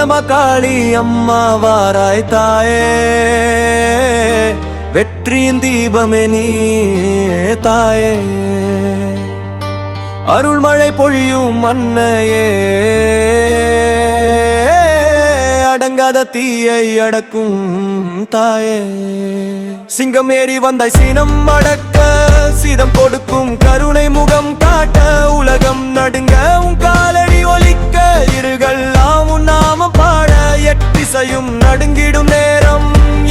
வீரமகாளி அம்மா வாராய் தாயே, வெற்றியின் தீபமே நீ தாயே, அருள்மழை பொழியும் அன்னையே, அடங்காத தீயை அடக்கும் தாயே, சிங்கம் ஏறி வந்தாய் சீனம் அடக்க, சீதம் கொடுக்கும் கருணை முகம் காட்ட, உலகம் நடுங்க உன் காலடி ஒலிக்க, இருகெல்லாம் உன் நாமம் பாட, எட்டிசையும் நடுங்கிடும் நேரம்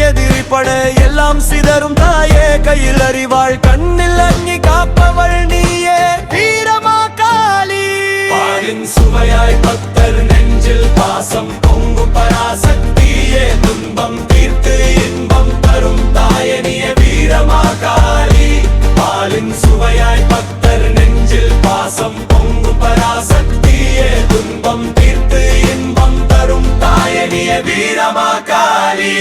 எதிரி பட எல்லாம் சிதறும் தாயே, கையில் அறிவாள் கண்ணில் அங்கி காப்பவள் நீயே வீரமகாளி. பாலின் சுவையாய் பக்தர் நெஞ்சில் பாசம் பொங்கும் பராசக்தியே, துன்பம் தீர்த்து இன்பம் தரும் தாயே நீயே வீரமகாளி. பாலின் சுவையாய் பக்தர் நெஞ்சில் பாசம் பொங்கும் பராசக்தியே, துன்பம் தீர்த்து இன்பம் தரும் தாயே நீயே வீரமகாளி.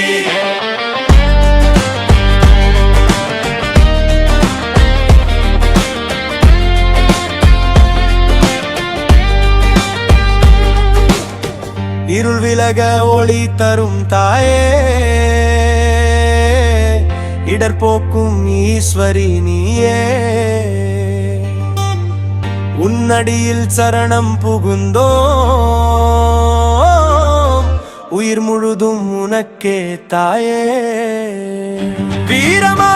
இருள் விலக ஒளி தரும் தாயே, இடர் போக்கும் ஈஸ்வரி நீயே, உன்னடியில் சரணம் புகுந்தோ, உயிர் முழுதும் உனக்கே தாயே வீரமா